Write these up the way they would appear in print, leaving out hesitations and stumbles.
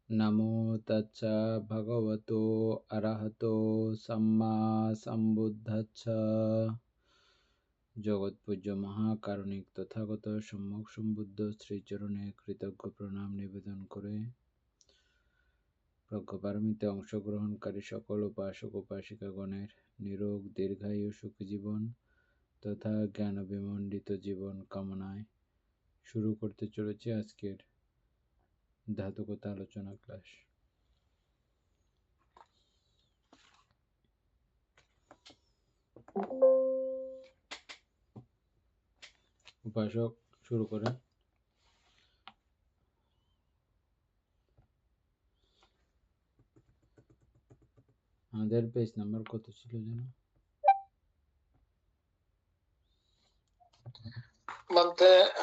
নমো তচ্ছা ভগবতো অরহতো সম্মা সম্বুদ্ধস্স। জগৎপূজ্য মহাকারণিক তথাগত সম্যক সম্বুদ্ধ শ্রীচরণে কৃতজ্ঞ প্রণাম নিবেদন করে প্রজ্ঞাপারমিতে অংশগ্রহণকারী সকল উপাসক উপাসিকাগণের নিরোগ দীর্ঘায়ু সুখী জীবন তথা জ্ঞান বিমণ্ডিত জীবন কামনায় শুরু করতে চলেছি আজকের ধাতুকতা আলোচনা ক্লাস। উপাসক শুরু করেন। আমাদের পেজ নাম্বার কত ছিল যেন?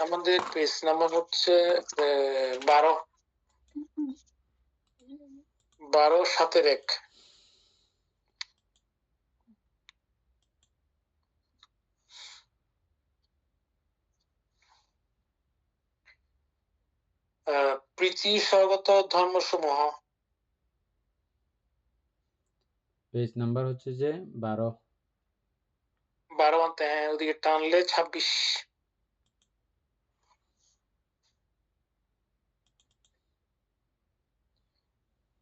আমাদের পেজ নাম্বার হচ্ছে 12 7-এর 1। প্রীতি স্বগত ধর্মসমূহ। পেজ নাম্বার হচ্ছে যে 12 12 হ্যাঁ, ওদিকে টানলে 26।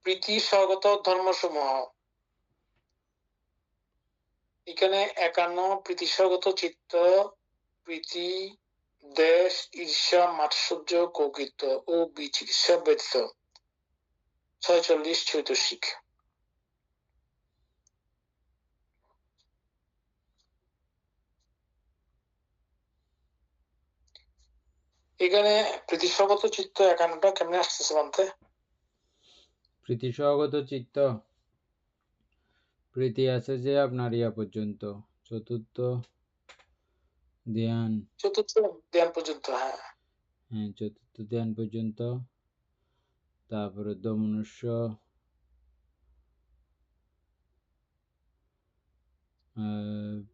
প্রীতি স্বগত ধর্মসমূহ। এখানে 51 প্রীতি স্বগত চিত্ত, প্রীতি, দেশ, ঈর্ষা, মাৎসর্য, কৌকৃত্য ও বিচিকিৎসা ব্যতীত 46 চৈতসিক। এখানে প্রীতিস্বগত চিত্ত 51টা কেমনে আসতেছে বলতে? প্রীতিস্বগত চিত্ত, প্রীতি আছে যে আপনার ইয়া পর্যন্ত, চতুর্থ ধ্যান পর্যন্ত। হ্যাঁ, চতুর্থ ধ্যান পর্যন্ত। তারপরে দমনুষ্য,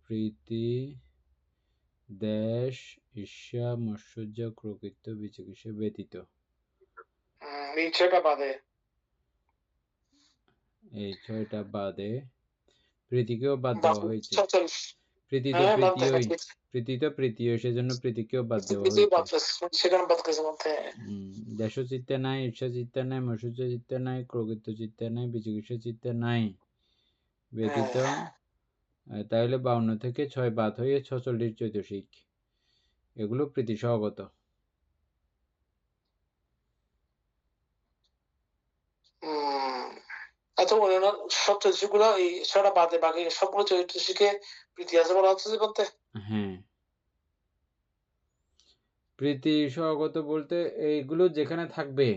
প্রীতি, দেশ, ঈর্ষা, মাৎসর্য, কৌকৃত্য, বিচিকিৎসা ব্যতীত। এই 6টা বাদে, এই 6টা বাদে প্রীতিকেও বাদ দেওয়া হয়েছে। প্রীতি তো প্রীতি সেজন্য প্রীতিকেও বাদ দেওয়া হয়েছে। দেশ চিত্তে নাই, ঈর্ষা চিত্তে নাই, মাৎসর্য চিত্তে নাই, কৌকৃত্য চিত্তে নাই, বিচিকিৎসা চিত্তে নাই ব্যতীত। তাহলে 52 থেকে 6 বাদ হয়ে 46 চৈতসিক, এগুলো প্রীতি সহগত। সব চৈতসিকগুলো এই 6টা বাদে বাকি সবগুলো চৈতসিকে প্রীতি আছে বলা হচ্ছে যে বলতে। হ্যাঁ, প্রীতি সহগত বলতে এইগুলো যেখানে থাকবে,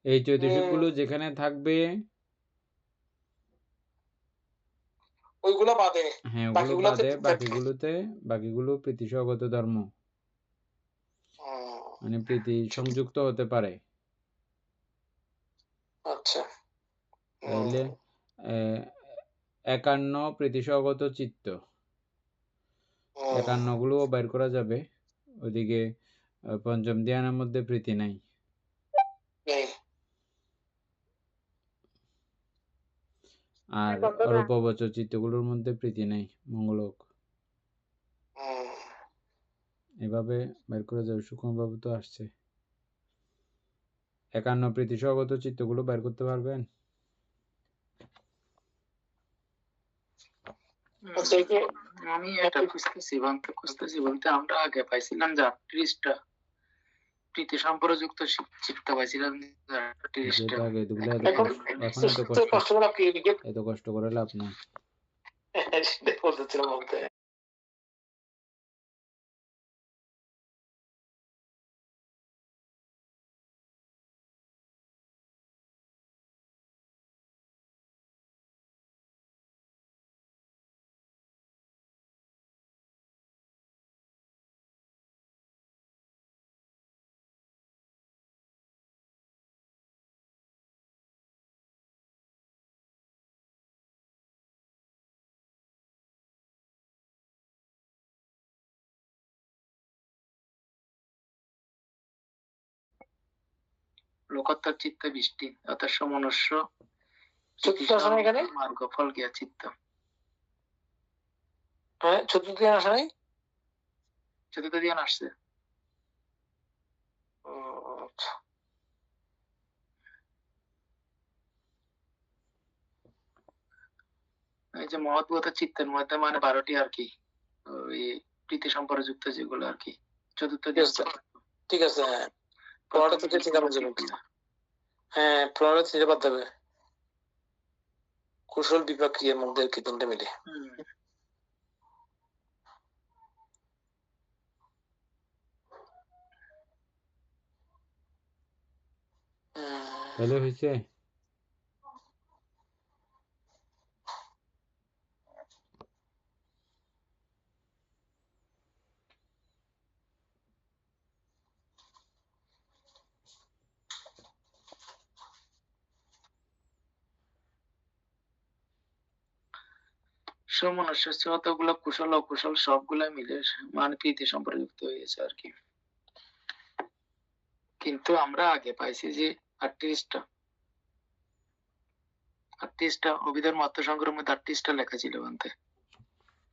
এই চৈতসিকগুলো যেখানে থাকবে ওইগুলো বাদে, হ্যাঁ ওগুলো বাদে বাকিগুলো প্রীতি সহগত ধর্ম, মানে প্রীতি সংযুক্ত হতে পারে। আচ্ছা, তাইলে 51 প্রীতিসহগত চিত্ত, 51 গুলোও বের করা যাবে। ওদিকে পঞ্চম ধ্যানের মধ্যে প্রীতি নাই, আর অরূপবচর চিত্তগুলোর মধ্যে প্রীতি নাই, মঙ্গলক। এভাবে বের করা যাবে, সূক্ষ্মভাবে তো আসছে। 51 প্রীতিসহগত চিত্তগুলো বের করতে পারবেন? আমি এটা খুঁজতেছি বলতে আমরা আগে পাইছিলাম যে 38টা প্রীতি সম্পর্কযুক্ত চিত্ত পাইছিলাম। এখন এত কষ্ট করে লাভ নাই। বলতেছিলাম বলতে লোকোত্তর চিত্ত বৃষ্টি অর্থাৎ সমনস্য চতুর্থ আসে না এখানে? মার্গ ফল জ্ঞা চিত্ত। হ্যাঁ, চতুর্থ ধ্যান আসে নাই? চতুর্থ ধ্যান আসছে। আচ্ছা। এই যে মহৎগত চিত্তের মধ্যে মানে 12টি আর কি ওই প্রীতি সম্পর্কযুক্ত যেগুলো আর কি চতুর্থ ধ্যান। ঠিক আছে, হ্যাঁ। পড়াটা থেকে ঠিক আমার জন্য হ্যাঁ, পড়াটা থেকে বাদ দেবে। কুশল বিপাক ক্রিয়ার মধ্যে আর কি তিনটা মিলে। তাহলে হয়েছে? সমনস্য যতগুলো কুশল অকুশল সবগুলা মিলে মানে প্রীতি সম্পর্কযুক্ত হয়েছে আর কি। কিন্তু আমরা আগে পাইছি যে 38টা অভিধর্ম আত্মসংগ্রহের মধ্যে 38টা লেখা ছিল বানতে।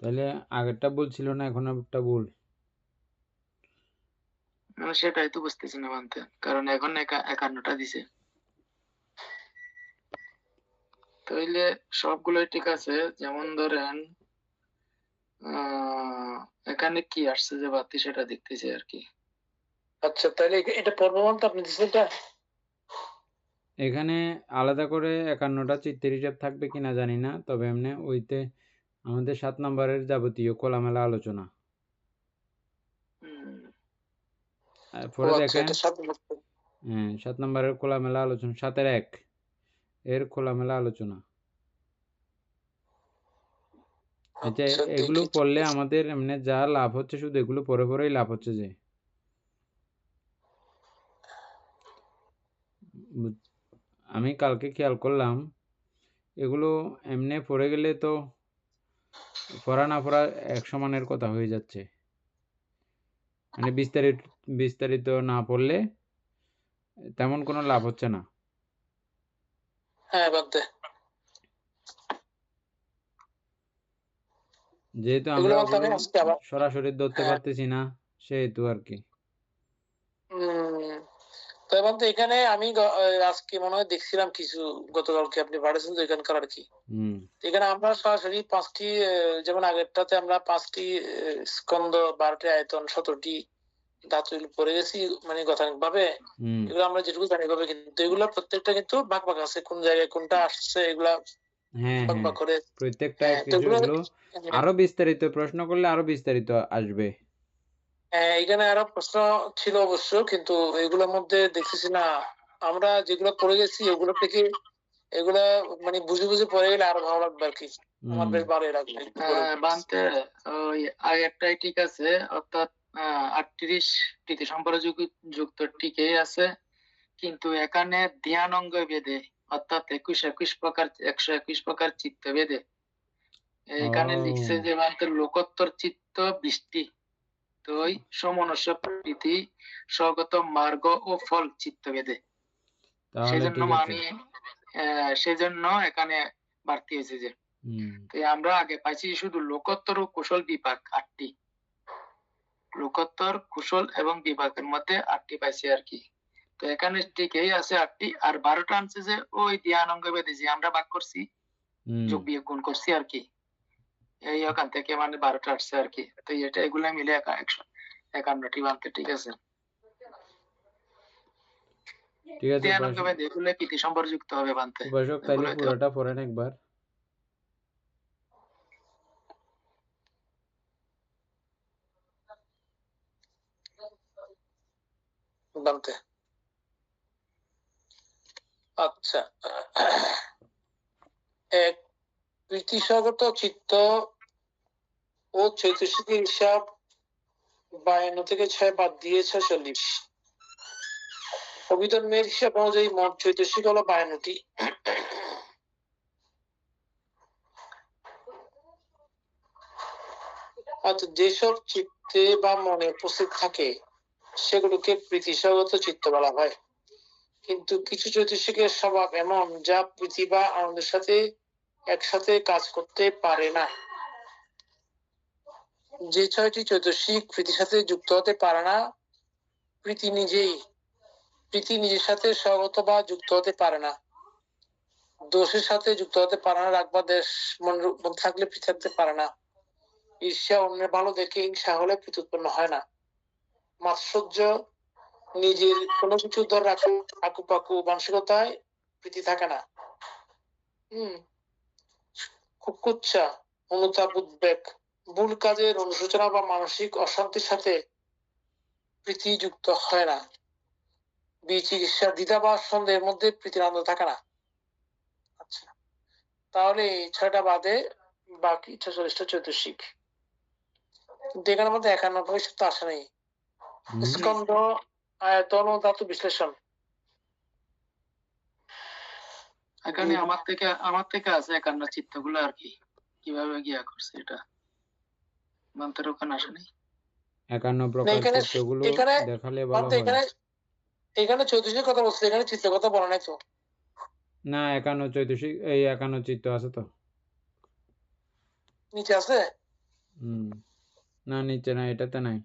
তাহলে আগেরটা ভুল ছিল না, এখন একটা ভুল? সেটাই তো বুঝতেছি না বানতে, কারণ এখন 51টা দিছে। তাইলে সবগুলোই ঠিক আছে, যেমন ধরেন এখানে কি আসছে যে বাতি সেটা দেখতেছি আর কি। আচ্ছা, তাহলে এটা পর্বমান তো আপনি দিচ্ছেন এটা? এখানে আলাদা করে 51টা চিত্তের হিসাব থাকবে কিনা জানি না, তবে এমনি ওইতে আমাদের 7 নম্বরের যাবতীয় খোলামেলা আলোচনা। পরে দেখেন, হ্যাঁ 7 নম্বরের খোলামেলা আলোচনা, 7-এর 1 এর খোলামেলা আলোচনা। আচ্ছা, এগুলো পড়লে আমাদের এমনি যা লাভ হচ্ছে শুধু এগুলো পরে পরেই লাভ হচ্ছে যে। আমি কালকে খেয়াল করলাম এগুলো এমনি পড়ে গেলে তো পড়া না পড়া এক সমানের কথা হয়ে যাচ্ছে, মানে বিস্তারিত না পড়লে তেমন কোনো লাভ হচ্ছে না। হ্যাঁ, বাদ দে। যেহেতু আমরা সরাসরি ধরতে পারতেছি না সেহেতু আর কি। তো এখানে আমি আজকে মনে হয় দেখছিলাম কিছু, গতকালকে আপনি পাঠিয়েছেন তো এখানকার আর কি। এখানে আমরা সরাসরি 5টি, যেমন আগেরটাতে আমরা 5টি স্কন্দ, 12টি আয়তন, 17টি ধাতু পড়ে গেছি মানে গতানুগতিক ভাবে। এগুলো আমরা যেটুকু জানি ভাবে, কিন্তু এগুলো প্রত্যেকটা কিন্তু ভাগ ভাগ আছে, কোন জায়গায় কোনটা আসছে এগুলা ভাগ ভাগ করে প্রত্যেকটা কিছু এগুলো আরো বিস্তারিত প্রশ্ন করলে আরো বিস্তারিত আসবে। এখানে আরো প্রশ্ন ছিল অবশ্য, কিন্তু এগুলোর মধ্যে দেখতেছি না। আমরা যেগুলো পড়ে গেছি ওগুলো থেকে এগুলা মানে বুঝে বুঝে পড়ে গেলে আরো ভালো লাগবে আর কি। আমার বেশ ভালো লাগবে বানতে। ওই আগেরটাই ঠিক আছে, অর্থাৎ 38 প্রীতি সম্পর্ক যুক্ত ঠিকই আছে, কিন্তু এখানে ধ্যান অঙ্গ ভেদে অর্থাৎ 21 প্রকার 121 প্রকার চিত্ত ভেদে এখানে লিখছে যে বানতে লোকোত্তর চিত্ত বৃষ্টি তো সমনস্য প্রীতি স্বগত মার্গ ও ফল চিত্ত ভেদে। সেজন্য এখানে বাড়তি হয়েছে যে। তো আমরা আগে পাইছি শুধু লোকোত্তর ও কুশল বিভাগ 8টি, লোকোত্তর কুশল এবং বিভাগের মধ্যে 8টি পাইছি আর কি। তো এখানে ঠিকই আছে 8টি, আর 12টা আনছে যে ওই ধ্যান অঙ্গ ভেদে যে আমরা ভাগ করছি, যোগ বিয়োগ গুণ করছি আর কি, এই ওখান থেকে মানে 12টা আসছে আর কি। তো এটা এগুলা মিলে 51টি বানতে। ঠিক আছে, ঠিক আছে। ধ্যান অঙ্গ ভেদে এগুলো প্রীতি সম্পর্কযুক্ত হবে বানতে। উপাসক তাহলে পুরোটা পড়েন একবার। বানতে আচ্ছা, এক প্রীতিস্বগত চিত্ত ও চৈতসিকের হিসাব 52 থেকে 6 বাদ দিয়ে 46। অভিধর্মের হিসাব অনুযায়ী মোট চৈতসিক হলো 52টি। আচ্ছা, যেসব চিত্তে বা মনে উপস্থিত থাকে সেগুলোকে প্রীতিস্বগত চিত্ত বলা হয়। কিন্তু কিছু চৈতসিকের স্বভাব এমন যা প্রীতি বা আনন্দের সাথে একসাথে কাজ করতে পারে না। যে 6টি চৈতসিক প্রীতির সাথে যুক্ত হতে পারে না, প্রীতি নিজের সাথে স্বগত বা যুক্ত হতে পারে না, দোষের সাথে যুক্ত হতে পারে না, রাগ বা দেশ মনে থাকলে প্রীতি থাকতে পারে না, ঈর্ষা অন্যের ভালো দেখে হিংসা হলে প্রীতি উৎপন্ন হয় না, মাৎসর্য নিজের কোনো কিছু ধরে আকুপাকু মানসিকতায় প্রীতি থাকে না, কুচ্ছা অনুতাপ উদ্বেগ ভুল কাজের অনুশোচনা বা মানসিক অশান্তির সাথে প্রীতি যুক্ত হয় না, বিচিকিৎসা দ্বিধা বা সন্দেহের মধ্যে প্রীতির আনন্দ থাকে না। আচ্ছা, তাহলে এই 6টা বাদে বাকি 46টা চৈতসিক, কিন্তু এখানের মধ্যে 91 তো আসে নাই। স্কন্ধ আয়তন ও ধাতু বিশ্লেষণ এখানে আমার থেকে আছে 51 চিত্তগুলো আর কি, কিভাবে গিয়া করছে এটা মন্ত্রের ওখানে আসে নাই। 51 প্রকার চিত্তগুলো দেখালে ভালো হয়। এখানে চৈতসিকের কথা বলছে, এখানে চিত্তের কথা বলা নাই তো। না, 51 চৈতসিক, এই 51 চিত্ত আছে তো, নিচে আছে। না নিচে না, এটাতে নাই।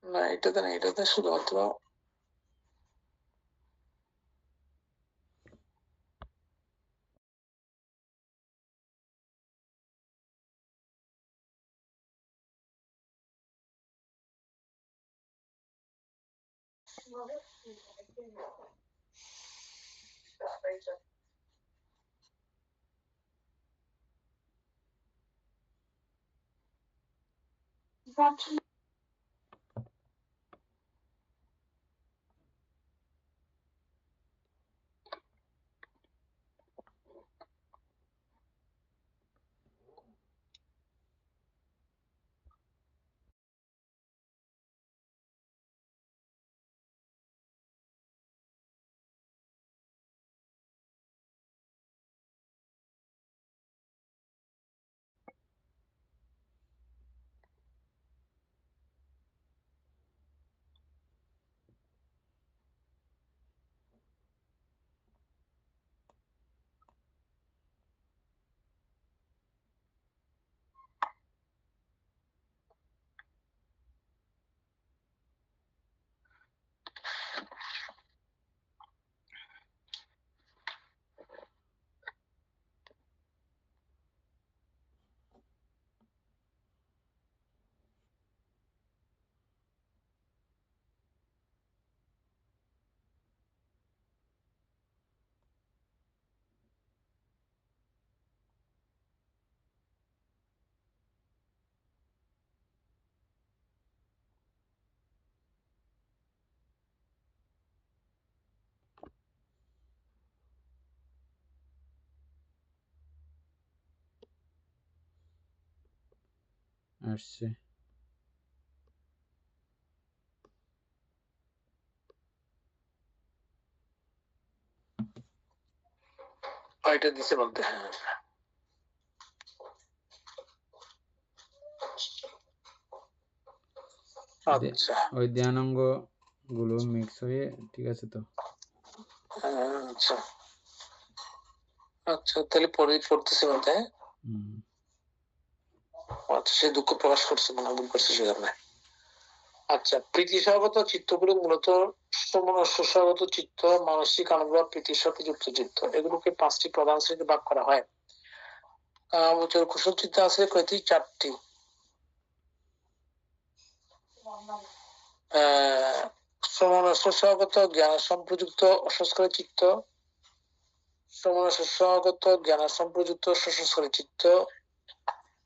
না এটাতে না, এটাতে শুধুমাত্র আসছে। এটা দিছে বলতে। আচ্ছা, ওই ধ্যানাঙ্গ গুলো মিক্স হয়ে ঠিক আছে তো। আচ্ছা আচ্ছা, তাহলে পরে পড়তেছি বলতে। আচ্ছা, সে দুঃখ প্রকাশ করছে, মনে ভুল করছে সে কারণে। আচ্ছা, প্রীতি স্বভাবত চিত্তগুলো মূলত স্বভাবত চিত্ত, মানসিক আনন্দ বা প্রীতির সাথে যুক্ত চিত্ত, এগুলোকে 5টি প্রধান শ্রেণীতে ভাগ করা হয়। কুশল চিত্ত আছে কয়টি? 4টি। সমনস্বগত জ্ঞান সম্প্রযুক্ত অসংস্কারী চিত্ত, সমনস্বগত জ্ঞান সম্প্রযুক্ত সসংস্কারী চিত্ত,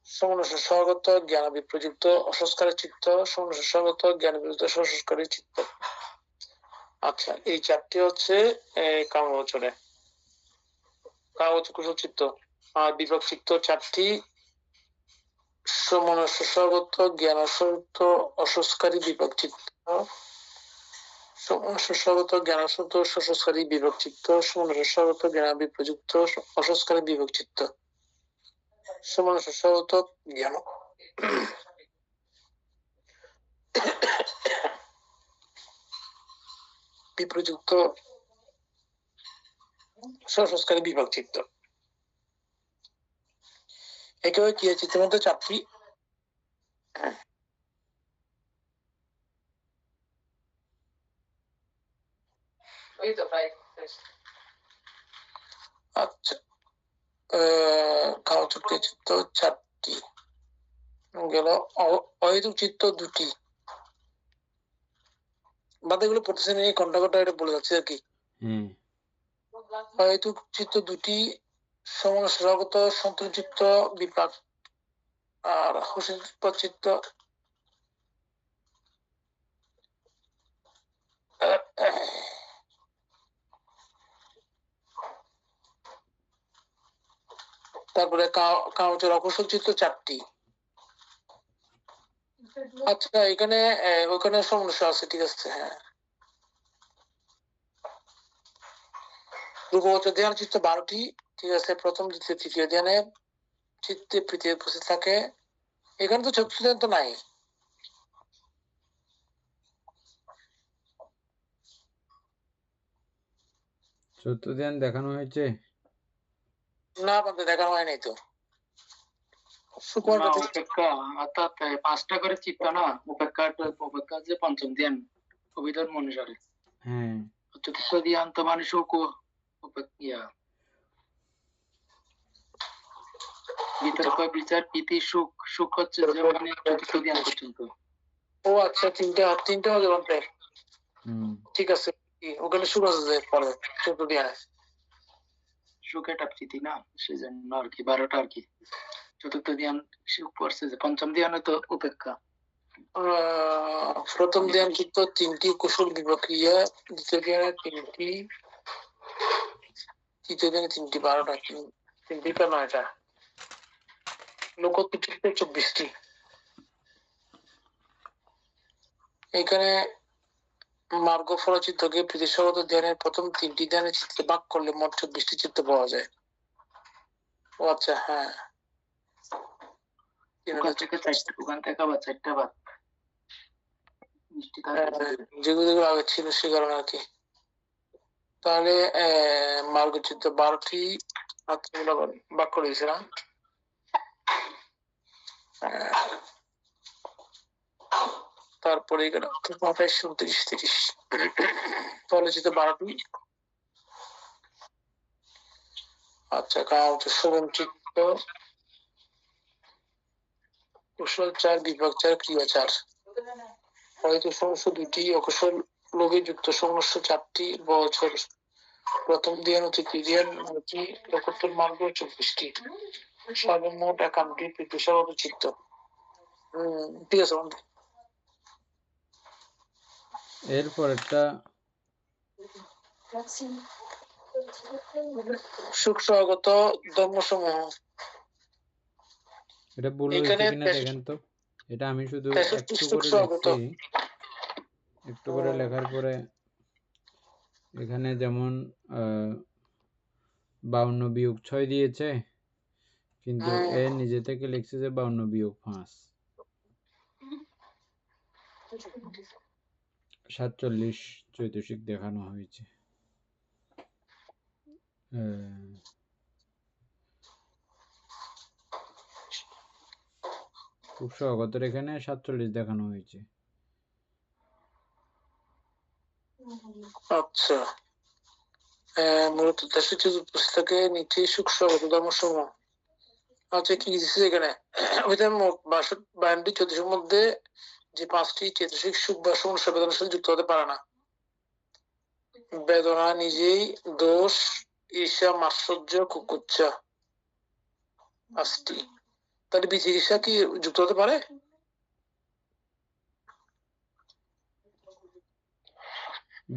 সমনস্বগত জ্ঞান বিপ্রযুক্ত অসংস্কারী চিত্ত, সমনস্বগত জ্ঞান বিপ্রযুক্ত সসংস্কারী চিত্ত। আচ্ছা, এই 4টি হচ্ছে কামগোচরে, কামগোচর কুশল চিত্ত। আর বিভাগ চিত্ত 4টি, সমনস্বগত জ্ঞানস্বরূপ অসংস্কারী বিভাগ চিত্ত, সমনস্বগত জ্ঞানস্বরূপ অসংস্কারী বিভাগ চিত্ত, সমনস্বগত জ্ঞান বিপ্রযুক্ত অসংস্কারী বিভাগ চিত্ত, সমনস্বগত জ্ঞান বিপ্রযুক্ত সংস্কারী বিভাগ চিত্ত। একেবারে ক্রিয়া চিত্রের মধ্যে 4টি, আচ্ছা কাউচক্রী চিত্ত 4টি গেল, অহেতুক চিত্ত 2টি, বাদ এগুলো পড়তেছেন এই ঘন্টা ঘন্টা এটা বলে যাচ্ছে আর কি। অহেতুক চিত্ত 2টি, সমনস্বগত সন্তোষযুক্ত বিপাক আর হোসেন চিত্ত তারপরে কাউচের অকুশল চিত্ত 4টি। আচ্ছা এখানে ওখানে সমস্যা আছে, ঠিক আছে। হ্যাঁ, রূপগত ধ্যান চিত্ত 12টি, ঠিক আছে। প্রথম দ্বিতীয় তৃতীয় ধ্যানে চিত্তে প্রীতি উপস্থিত থাকে। এখানে তো চতুর্থ ধ্যান তো নাই। চতুর্থ ধ্যান দেখানো হয়েছে না, আপনাদের দেখানো হয় নাই তো। উপেক্ষা অর্থাৎ 5টা করে চিত্ত না, উপেক্ষা যে পঞ্চম ধ্যান অভিধর্ম অনুসারে। হ্যাঁ, চতুর্থ ধ্যান তো মানে সুখ উপেক্ষা, বিতর্ক বিচার প্রীতি সুখ, সুখ হচ্ছে যে মানে চতুর্থ ধ্যান পর্যন্ত। ও আচ্ছা, তিনটা হবে বলতে, ঠিক আছে। ওখানে সুখ আছে যে পরে চতুর্থ ধ্যানে সুখ এটা প্রীতি না, সেজন্য আর কি 12টা আর কি। চতুর্থ ধ্যান সুখ পড়ছে, যে পঞ্চম ধ্যানে তো উপেক্ষা। প্রথম ধ্যান চিত্ত 3টি কুশল বিভাগ ক্রিয়া, দ্বিতীয় ধ্যানে 3টি, তৃতীয় ধ্যানে 3টি, 12টা, 3টি কা 9টা, লোকোত্তর চিত্ত 24টি। এখানে মার্গ ফল চিত্তকে প্রীতিসগত ধ্যানের প্রথম 3টি ধ্যানের চিত্তে ভাগ করলে মোট 24টি চিত্ত পাওয়া যায়। ও আচ্ছা, হ্যাঁ, ওখান থেকে আবার 4টা বাদ, যেগুলো আগে ছিল সে কারণে আর কি। তাহলে মার্গ চিত্ত 12টি ভাগ করে দিয়েছে না। তারপরে এখানে 28, 29, 30 তাহলে চিত্ত 12টি। আচ্ছা, শ্রবণ চিত্ত, কুশল 4, বিভাগ 4, ক্রিয়া 4, হয়তো সমস্য 2টি, অকুশল লোভে যুক্ত সমস্য 4টি, বছর প্রথম ধ্যান ও তৃতীয় ধ্যান 9টি, লোকোত্তর মার্গ 24টি, সর্বমোট 51টি প্রীতিসগত চিত্ত। ঠিক আছে বন্ধু। এরপরেরটা সুখ সহগত ধর্মসমূহ। এটা ভুল হয়েছে কিনা দেখেন তো। এটা আমি শুধু একটু করে লিখছি, একটু করে লেখার পরে এখানে যেমন 52-6 দিয়েছে, কিন্তু এ নিজে থেকে লিখছে যে 52-5, 47 চৈতসিক দেখানো হয়েছে। খুব স্বাগতের এখানে 47 দেখানো হয়েছে। আচ্ছা, মূলত পুস্তকে নিচে সুখ স্বাগত ধর্মসমূহ। আচ্ছা, কি দিচ্ছে এখানে? ওইটা মোট 52টি চৈতসিকের মধ্যে যে 5টি চৈতসিক সুখ বা সমস্যা বেদনার সাথে যুক্ত হতে পারে না। বেদনা নিজেই দোষ, ঈর্ষা, মাৎসর্য, কুকুচ্ছা 5টি। তাহলে বিচিকিৎসা কি যুক্ত হতে পারে?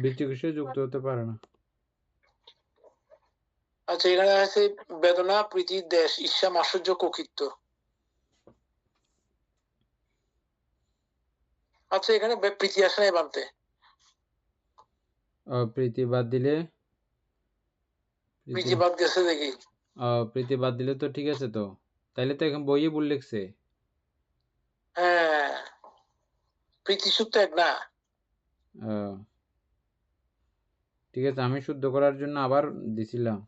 বিচিকিৎসা যুক্ত হতে পারে না। আচ্ছা, এখানে আছে বেদনা, প্রীতি, দেশ, ঈর্ষা, মাধুর্য, কর্তৃত্ব। আচ্ছা, এখানে প্রীতি আসে নাই বানতে। প্রীতি বাদ দিলে, প্রীতি বাদ গেছে দেখি। প্রীতি বাদ দিলে তো ঠিক আছে তো, তাইলে তো এখন বইয়ে ভুল লিখছে। হ্যাঁ, প্রীতি সুখ তো এক না। ঠিক আছে, আমি শুদ্ধ করার জন্য আবার দিছিলাম।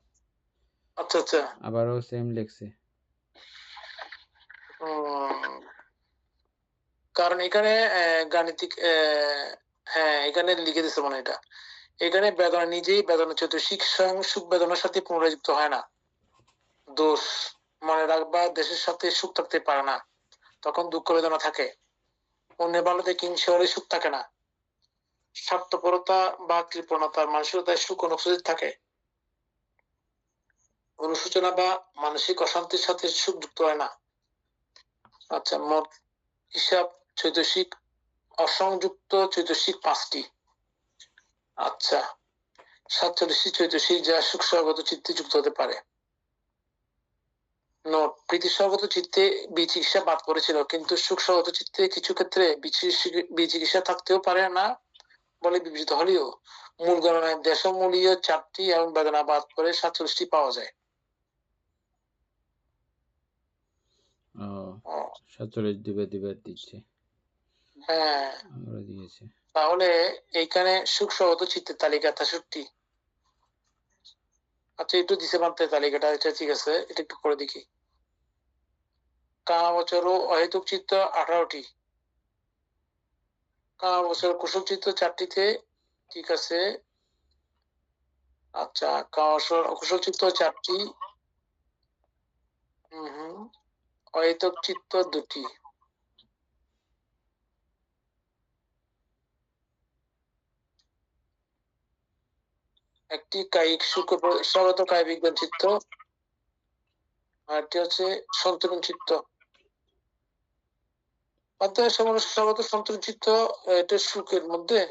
আচ্ছা আচ্ছা, আবারও সেম লিখছে। কারণ এখানে গাণিতিক, হ্যাঁ এখানে লিখে দিচ্ছে মানে এটা, এখানে বেদনা নিজেই বেদনা চতুর্শিক স্বয়ং সুখ বেদনার সাথে পুনরাযুক্ত হয় না। দোষ, মনে রাখবা দেশের সাথে সুখ থাকতে পারে না, তখন দুঃখ বেদনা থাকে। অন্যের ভালোতে কিংসে হলে সুখ থাকে না। স্বার্থপরতা বা কৃপণতার মানসিকতায় সুখ অনুপস্থিত থাকে। অনুশোচনা বা মানসিক অশান্তির সাথে সুখ যুক্ত হয় না। আচ্ছা, মোট হিসাব চৈতসিক অসংযুক্ত চৈতসিক 5টি। আচ্ছা, 47টি চৈতসিক যা সুখ স্বগত চিত্তে যুক্ত হতে পারে। নোট, প্রীতি স্বগত চিত্তে বিচিকিৎসা বাদ পড়েছিল, কিন্তু সুখ স্বগত চিত্তে কিছু ক্ষেত্রে বিচিকিৎসা থাকতেও পারে না বলে বিবেচিত হলেও মূল গণনায় দেশমূলীয় 4টি এবং বেদনা বাদ পড়ে 47টি পাওয়া যায়। 47 দিবে দিচ্ছে। হ্যাঁ, দিয়েছে। তাহলে এইখানে সুখ স্বগত চিত্তের তালিকা 63। আচ্ছা, একটু দিছে মানতে তালিকাটা, এটা ঠিক আছে, এটা একটু করে দেখি। কামাবচর ও অহেতুক চিত্ত 18টি। কামাবচর কুশল চিত্ত 4টিতে, ঠিক আছে। আচ্ছা, কামাবচর অকুশল চিত্ত 4টি, অহেতুক চিত্ত 2টি। একটি কায়িক সুখ স্বগত কায় বিজ্ঞান চিত্ত, আরটি হচ্ছে সন্তুলন চিত্ত। অর্থাৎ স্বগত সন্তুলন চিত্ত, এটা সুখের মধ্যে।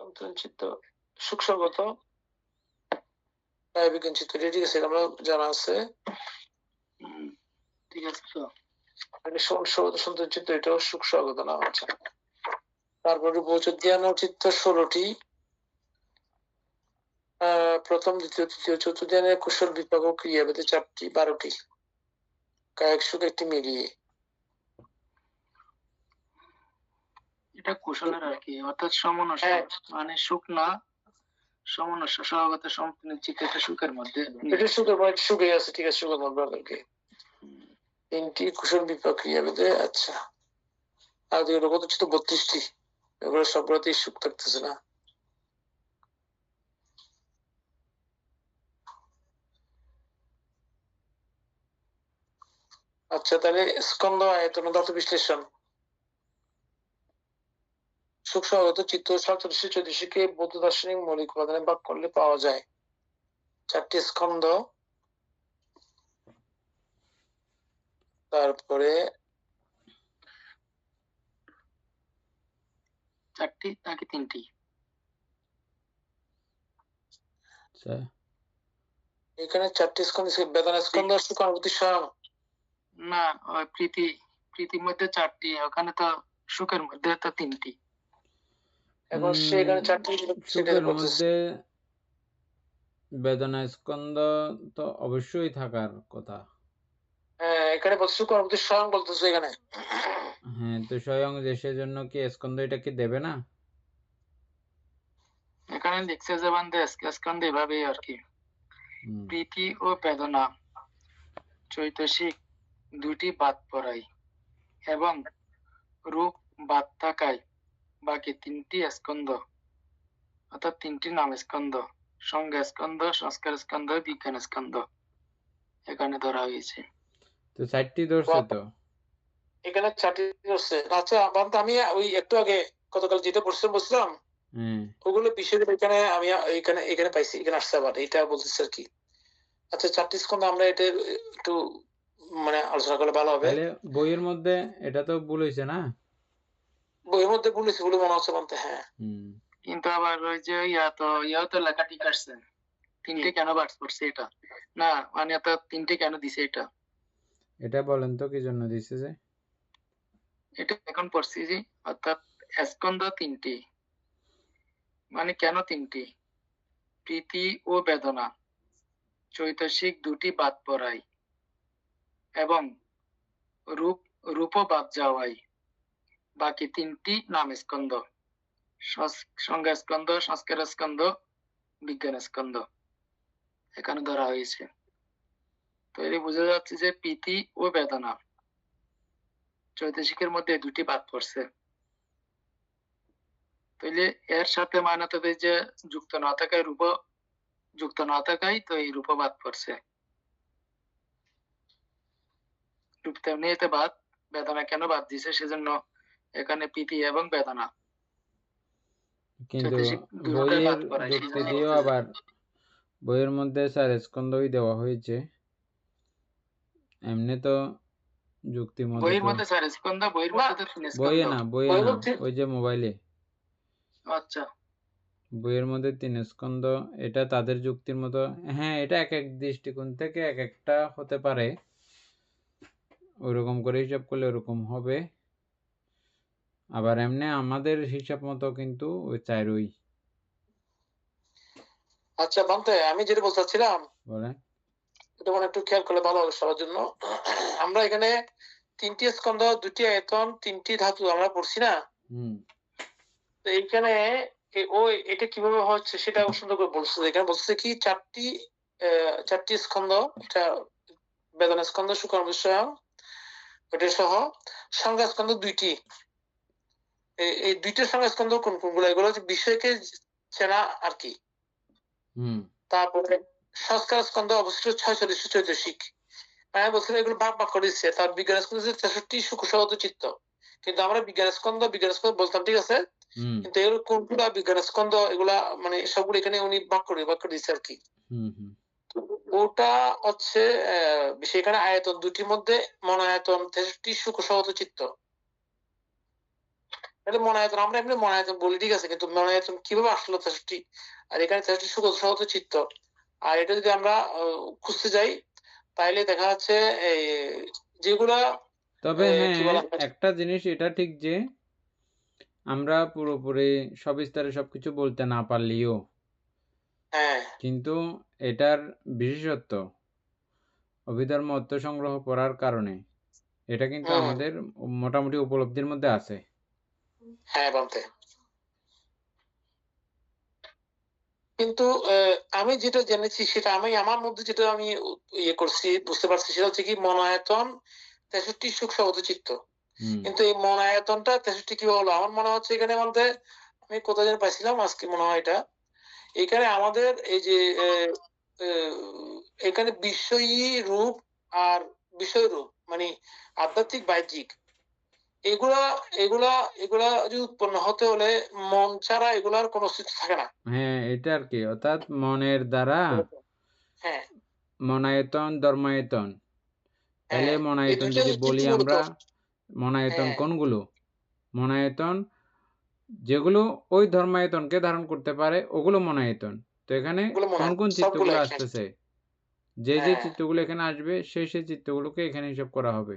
সন্তুলন চিত্ত সুখ স্বগত কায় বিজ্ঞান চিত্ত, ঠিক আছে, আমরা জানা আছে। ঠিক আছে তো, সন্তুলন চিত্ত এটাও সুখ স্বগত না। আচ্ছা, তারপরে বোধ চিত্ত 16টি। প্রথম, দ্বিতীয়, তৃতীয়, চতুর্থ ধ্যানের কুশল বিপাক ও ক্রিয়াভেদে 4টি, 12টি। কায়িক সুখ একটি মিলিয়ে। এটা কুশলের আর কি, অর্থাৎ সমনস্য, মানে সুখ না, সমনস্য স্বগত সম্পূর্ণ চিত্ত, এটা সুখের মধ্যে। এটা সুখের মধ্যে, সুখে আছে, ঠিক আছে, সুখের মধ্যে আর কি। 3টি কুশল বিপাক ক্রিয়াভেদে। আচ্ছা, আর দুটো কত ছিল? 32টি। এগুলো সবগুলোতেই সুখ থাকতেছে না। আচ্ছা, তাহলে স্কন্দ আয়তন ধাতু বিশ্লেষণ। সুখ স্বগত চিত্ত 47-44কে বৌদ্ধ দার্শনিক মৌলিক উপাদানে ভাগ করলে পাওয়া যায় 4টি স্কন্দ। তারপরে 4টি নাকি 3টি? এখানে 4টি স্কন্দ, বেদনা স্কন্দ, সুখ অনুভূতি স্বয়ং না, প্রীতির মধ্যে 4টি, ওখানে তো সুখের মধ্যে তো 3টি। এখন সেখানে 4টি, সুখের মধ্যে বেদনা স্কন্দ তো অবশ্যই থাকার কথা। হ্যাঁ, এখানে সুখ অনুভূতি স্বয়ং বলতেছে এখানে। হ্যাঁ, তো স্বয়ং যে সেজন্য কি স্কন্দ এটাকে দেবে না? এখানে লিখছে যে বান্ধে স্কন্দ এভাবেই আর কি, প্রীতি ও বেদনা চৈতসিক 2টি বাদ পড়াই এবং রূপ বাদ থাকায় বাকি 3টি স্কন্দ, অর্থাৎ 3টি নাম স্কন্দ, সংজ্ঞা স্কন্দ, সংস্কার স্কন্দ, বিজ্ঞান স্কন্দ এখানে ধরা হয়েছে। তো 4টি ধরছে তো, এখানে 4টি ধরছে। আচ্ছা, আমি ওই একটু আগে গতকাল যেটা বলছিলাম, ওগুলো বিষয়গুলো এখানে আমি এখানে পাইছি, এখানে আসছে আবার, এটা বলতেছে আর কি। আচ্ছা, 4টি স্কন্দ আমরা এটা একটু মানে আলোচনা করলে ভালো হবে। তাহলে বইয়ের মধ্যে এটা তো ভুল হয়েছে না? বইয়ের মধ্যে ভুল হয়েছে বলে মনে হচ্ছে বলতে। হ্যাঁ, কিন্তু আবার ওই যে ইয়াও তো লেখা ঠিক আসছে, তিনটে কেন বাদ পড়ছে এটা না, মানে তো তিনটে কেন দিছে এটা, এটা বলেন তো কি জন্য দিছে যে? এটা এখন পড়ছি যে অর্থাৎ স্কন্ধ তিনটি, মানে কেন তিনটি? প্রীতি ও বেদনা চৈতসিক দুটি বাদ পড়াই এবং রূপ বাদ যাওয়াই, বাকি তিনটি নাম স্কন্ধ, সংজ্ঞা স্কন্ধ, সংস্কার স্কন্ধ, বিজ্ঞান স্কন্ধ এখানে ধরা হয়েছে। তো এটি বোঝা যাচ্ছে যে প্রীতি ও বেদনা চৈতসিকের মধ্যে দুটি বাদ পড়ছে, তাইলে এর সাথে মানাতে যে যুক্ত না থাকায় রূপ যুক্ত না থাকায় তো এই রূপ বাদ পড়ছে, রূপ তেমনি এতে বাদ, বেদনা কেন বাদ দিছে সেজন্য এখানে প্রীতি এবং বেদনা কিন্তু চৈতসিক দুটোই বইয়ের বাদ পড়ায় যুক্তি সেজন্য দিয়েও আবার বইয়ের মধ্যে 4 স্কন্ধই দেওয়া হয়েছে, এমনি তো যুক্তির মধ্যে বইয়ের তো মধ্যে 4 স্কন্ধ, বইয়ের মধ্যে তো 3 বইয়ে স্কন্ধ। না, বইয়ে না, ওই যে মোবাইলে আচ্ছা, বইয়ের মধ্যে 3 স্কন্ধ, এটা তাদের যুক্তির মতো। হ্যাঁ, এটা এক এক দৃষ্টিকোণ থেকে এক একটা হতে পারে, ওরকম করে হিসাব করলে ওরকম হবে, আবার এমনি আমাদের হিসাব মতো কিন্তু ওই 4ই। আচ্ছা বান্তে, আমি যেটা বলতে চাচ্ছিলাম বলে এটা মানে একটু খেয়াল করলে ভালো হবে সবার জন্য। আমরা এখানে 3টি স্কন্ধ, 2টি আয়তন, 3টি ধাতু আমরা পড়ছি না? তো এইখানে ওই এটা কিভাবে হচ্ছে সেটা সুন্দর করে বলছে। এখানে বলছে কি 4টি স্কন্ধ, এটা বেদনা স্কন্ধ, সুকর্ম বিষয় এটা সহ সংজ্ঞা স্কন্ধ 2টি। এই 2টা সংজ্ঞা স্কন্ধ কোন কোনগুলো? এগুলো হচ্ছে বিষয়কে চেনা আর কি। তারপরে সংস্কার স্কন্ধ অবশিষ্ট 46 চৈতসিক, মানে বলছিল এগুলো ভাগ ভাগ করে দিচ্ছে। তার বিজ্ঞান স্কন্ধ 63 সুখসহত চিত্ত, কিন্তু আমরা বিজ্ঞান স্কন্ধ বলতাম, ঠিক আছে, কিন্তু এগুলো কোনগুলা বিজ্ঞান স্কন্ধ, এগুলা মানে সবগুলো এখানে উনি ভাগ করে দিচ্ছে আর কি। ওটা হচ্ছে সেখানে আয়তন 2টির মধ্যে মনায়তন 63 সুখসহত চিত্ত, এটা মনায়তন আমরা এমনি মনায়তন বলি, ঠিক আছে, কিন্তু মনায়তন কিভাবে আসলো 63, আর এখানে 63 সুখসহত চিত্ত। আর এটা যদি আমরা খুঁজতে যাই তাহলে দেখা যাচ্ছে যেগুলা, তবে হ্যাঁ একটা জিনিস এটা ঠিক যে আমরা পুরোপুরি সবিস্তারে সবকিছু বলতে না পারলেও কিন্তু এটার বিশেষত্ব অভিধর্ম অর্থ সংগ্রহ করার কারণে এটা কিন্তু আমাদের মোটামুটি উপলব্ধির মধ্যে আছে। হ্যাঁ বলতে, কিন্তু আমি যেটা জেনেছি সেটা আমি আমার মধ্যে যেটা আমি ইয়ে করছি, বুঝতে পারছি, সেটা হচ্ছে কি মনায়তন 63 সুখসহত চিত্ত। কিন্তু এই মনায়তনটা 63 কি হলো? আমার মনে হচ্ছে এখানে মধ্যে আমি কোথায় যেন পাইছিলাম আজকে, মনে হয় এটা এখানে আমাদের এই যে এখানে বিষয়ী রূপ আর বিষয় রূপ মানে আধ্যাত্মিক বাহ্যিক, এগুলা এগুলা এগুলা যদি উৎপন্ন হতে হলে মন ছাড়া এগুলার কোনো অস্তিত্ব থাকে না। হ্যাঁ, এটা আর কি, অর্থাৎ মনের দ্বারা মনায়তন ধর্মায়তন। তাহলে মনায়তন যদি বলি আমরা, মনায়তন কোনগুলো? মনায়তন যেগুলো ওই ধর্মায়তনকে ধারণ করতে পারে ওগুলো মনায়তন। তো এখানে কোন কোন চিত্তগুলো আসতেছে, যে যে চিত্তগুলো এখানে আসবে সেই সেই চিত্তগুলোকে এখানে হিসাব করা হবে।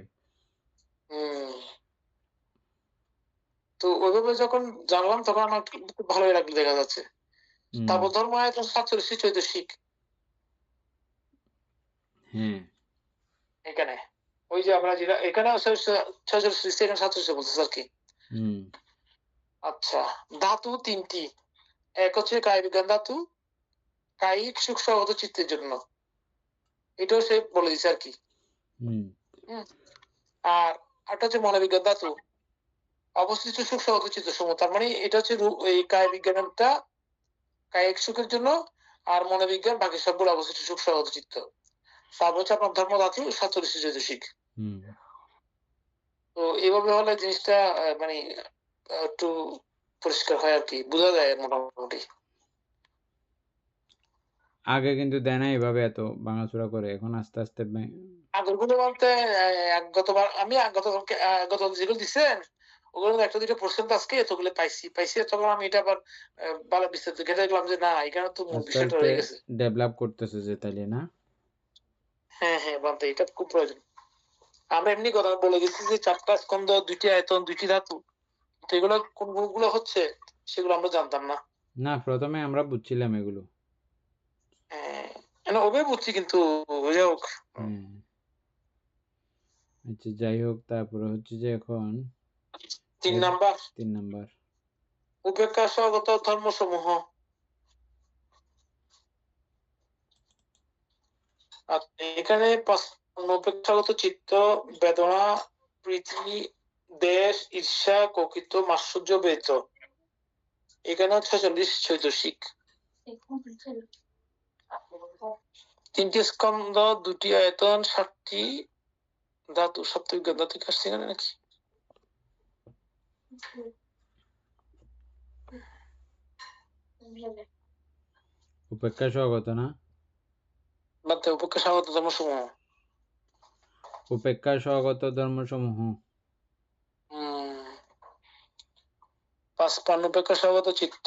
তো ওইভাবে যখন জানলাম তখন আমার খুব ভালোই লাগলো, দেখা যাচ্ছে। তারপর ধর্মায়তন 47 চৈতসিক এখানে, ওই যে আমরা যেটা এখানে 46 এখানে 47 বলতেছে আর কি। আচ্ছা, ধাতু 3টি, এক হচ্ছে কায় বিজ্ঞান ধাতু, কায়িক সুখ সহগত চিত্তের জন্য, এটাও সে বলে দিচ্ছে আর কি। আর একটা হচ্ছে মনোবিজ্ঞান ধাতু, অবশিষ্ট সুখ সহগত চিত্ত সমূহ। তার মানে এটা হচ্ছে এই কায় বিজ্ঞানটা কায়িক সুখের জন্য, আর মনোবিজ্ঞান বাকি সবগুলো অবশিষ্ট সুখ সহগত চিত্ত। তারপর হচ্ছে আপনার ধর্ম ধাতু 47 চৈতসিক। তো এইভাবে হলে জিনিসটা মানে একটু পরিষ্কার হয় আর কি, বোঝা যায় মোটামুটি। আগে কিন্তু দেয় না এভাবে এত ভাঙাচোরা করে, এখন আস্তে আস্তে আগেরগুলো বলতে গতবার আমি গত যেগুলো দিচ্ছেন ওগুলো একটা দুইটা প্রশ্ন আজকে এতগুলো পাইছি তখন আমি এটা আবার ভালো বিস্তারিত ঘেটে দেখলাম যে না এখানে তো মূল বিষয়টা রয়ে গেছে, ডেভেলপ করতেছে যে তাইলে না। হ্যাঁ বানতে এটা খুব প্রয়োজন। আমরা এমনি কথা বলে গেছি যে 4টা স্কন্ধ, 2টি আয়তন, 2টি ধাতু, তো এগুলো কোন গুলো হচ্ছে সেগুলো আমরা জানতাম না। না, প্রথমে আমরা বুঝছিলাম এগুলো। হ্যাঁ ওভাবে বুঝছি, কিন্তু যাই হোক। আচ্ছা যাই হোক, তারপরে হচ্ছে যে এখন 3 নাম্বার উপেক্ষা স্বগত ধর্মসমূহ। এখানে উপেক্ষাগত চিত্ত, বেদনা, প্রীতি, দেশ, ঈর্ষা, ককিত, মাৎসর্য, ব্যতীত। এখানে 46 চৈতসিক, 3টি স্কন্ধ, 2টি আয়তন, 7টি ধাতু, সপ্তবিজ্ঞান ধাতু আসছে এখানে নাকি? উপেক্ষা স্বগত না, উপেক্ষা স্বগত ধর্মসমূহ, উপেক্ষা স্বগত ধর্মসমূহ। 55 উপেক্ষা স্বগত চিত্ত।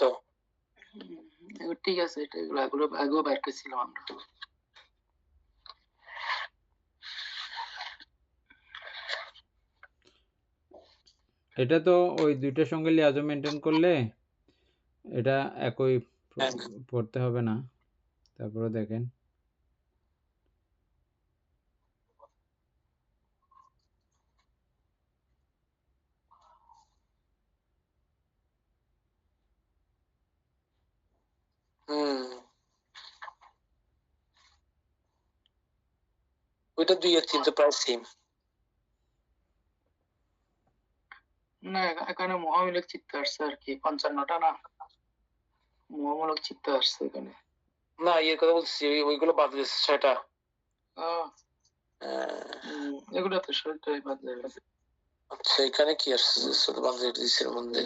ঠিক আছে, এগুলো আগেও বাইর করেছিলাম আমরা। এটা তো ওই দুইটার সঙ্গে লিয়াজো মেনটেন করলে এটা একই পড়তে হবে না। তারপরে দেখেন ওইটা 2 আর 3 তো প্রায় সেম। না, এখানে মহামূলক চিত্ত আসছে আর কি, 55টা না, মহামূলক চিত্ত আসছে এখানে। না ইয়ের কথা বলছি, ওইগুলো বাদ দিয়েছে 6টা। এগুলো তো 6টাই বাদ যাবে। আচ্ছা এখানে কি আসছে শুধু বাংলাদেশের মধ্যে?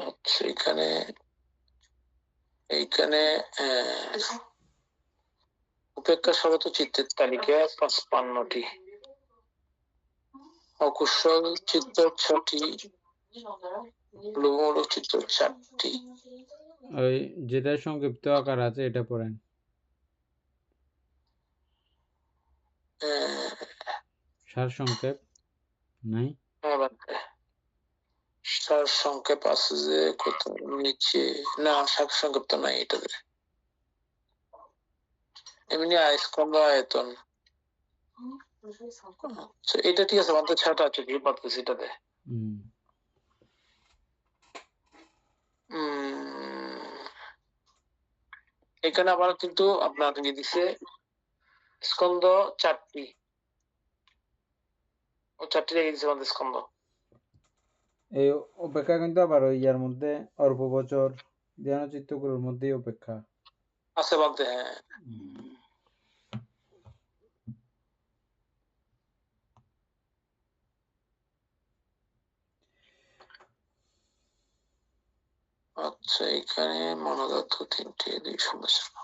আচ্ছা এইখানে উপেক্ষা স্বগত চিত্তের তালিকা 55টি, অকুশল চিত্ত 6টি, লোভমূলক চিত্ত 4টি। ওই যেটা সংক্ষিপ্ত আকার আছে এটা পড়েন। সার সংক্ষেপ নাই? সার সংক্ষেপ আছে যে কত নিচে, না সার সংক্ষেপ তো নাই এটাতে। এমনি আয়স্কন্দ আয়তন, এটা ঠিক আছে, আমাদের 6টা আছে, কি পাচ্ছি এটাতে। এখানে আবার কিন্তু আপনার দিছে স্কন্ধ 4টি, ও 4টি রেখে দিচ্ছে আমাদের স্কন্ধ। এই উপেক্ষা কিন্তু আবার ওই ইয়ার মধ্যে অল্প বছর ধ্যান চিত্তগুলোর মধ্যেই উপেক্ষা আছে বলতে। হ্যাঁ আচ্ছা এখানে মনোধাতু 3টি, 2 সংমিশ্রণ।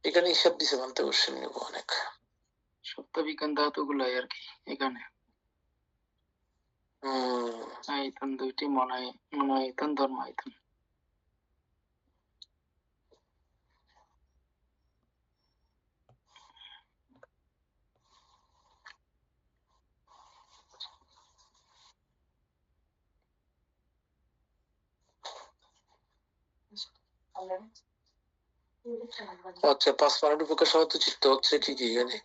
এখানে হিসাব দিছে মানতে অবশ্যই নিব অনেক। সপ্তবিজ্ঞান ধাতুগুলাই আর কি এখানে। আয়তন 2টি, মনোআয়তন, ধর্মায়তন। আচ্ছা 5 উপেক্ষা স্বগত চিত্ত হচ্ছে কি কি এখানে?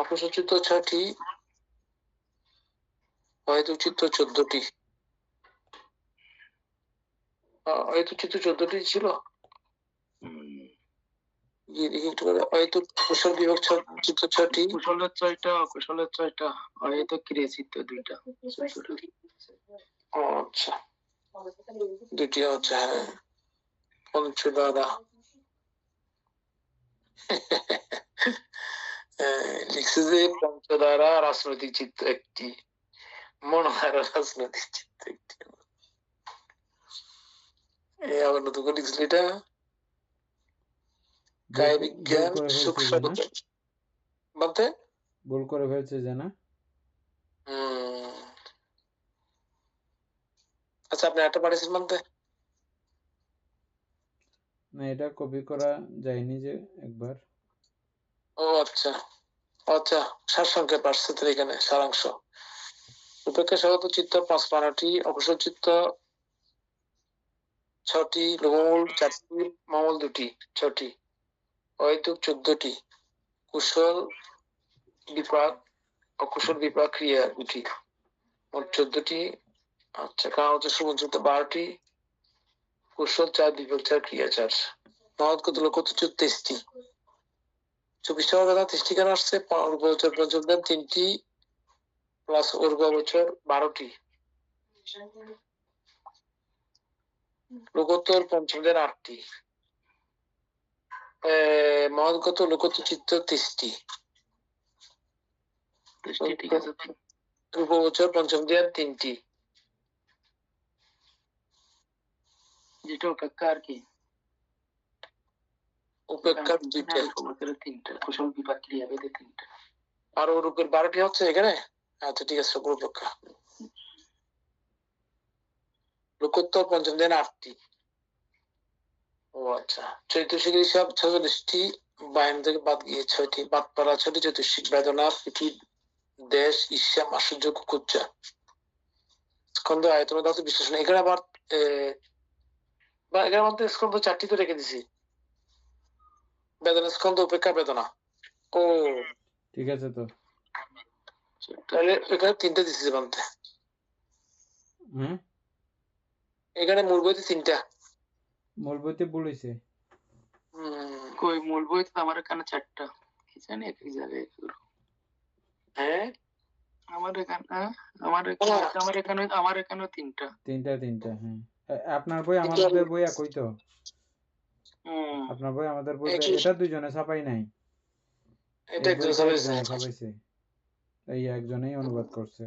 অপসচিত 6টি, অহেতুচিত 14টি। অহেতুচিত 14টি ছিল। কুশল বিভাগ চিত্ত 6টি, কুশলের 6টা, অকুশলের 6টা, অহেতুক ক্রিয়া চিত্ত 2টা। আচ্ছা 2টি হচ্ছে। হ্যাঁ পঞ্চদারা লিখছে যে পঞ্চদারা রাজনৈতিক চিত্ত 1টি, মনোহার রাজনৈতিক চিত্র একটি আবার নতুন করে লিখছিল এটা কায় বিজ্ঞান সুখ বলতে ভুল করে ফেলছে যে না। আচ্ছা আপনি একটা পাঠিয়েছেন মানতে না, এটা কপি করা যায়নি যে একবার। ও আচ্ছা আচ্ছা, সারসংক্ষেপ আসছে তো এখানে সারাংশ। উপেক্ষা স্বাগত চিত্ত ৫৫টি, অবসর চিত্ত ৬টি, লোকমূল ৪টি, মমূল ২টি ৬টি, অহেতুক ১৪টি, কুশল বিপাক অকুশল বিপাক ক্রিয়া ২টি, মোট ১৪টি। আচ্ছা কারণ সুমঞ্চিত ১২টি, কুশল ৪, বিপাক ৪, ক্রিয়া ৪, মহৎ কত লোক ৩৩টি, ২৪ টাকা ৩০টি কেন আসছে? বছর পঞ্চম দিন ৩টি প্লাস বছর ১২টি, লোকোত্তর পঞ্চম দিন ৮টি, মহৎগত লোকোত্তর চিত্ত ৩০টি, বছর পঞ্চম দিন ৩টি, যেটা উপেক্ষা আর কি উপেক্ষা ৩টা, কুশল বিপাক ক্রিয়া ভেদে ৩টা, আর রূপের ১২টি হচ্ছে এখানে। আচ্ছা ঠিক আছে, উপেক্ষা লোকোত্তর পঞ্চম দিন ৮টি। ও আচ্ছা, চৈতসিক হিসাব ৪৬টি, বায়ন থেকে বাদ গিয়ে ৬টি, বাদ পড়া ৬টি, চৈতসিক বেদনা, পৃথিবী, দেশ, ঈর্ষা, আশ্চর্য, কুকুচ্চা, স্কন্ধ, আয়তন, ধাতু, বিশ্লেষণ। এখানে আবার এখানে মধ্যে স্কন্ধ ৪টি তো রেখে দিছি, বেদনা স্কন্ধ, উপেক্ষা, বেদনা। ও ঠিক আছে তো, তাহলে এখানে ৩টা দিছি বানতে। হ্যাঁ এখানে মূল বইতে ৩টা, মূল বইতে বলেছে। কই মূল বই তো আমার এখানে ৪টা, কি জানি এক জায়গায়। হ্যাঁ আমার এখানে ৩টা। হ্যাঁ আপনার বই আমাদের বই একই তো। আপনার বই আমাদের বই, এটা দুইজনে ছাপাই নাই, এটা একজনে ছাপাইছে, এই একজনেই অনুবাদ করছে।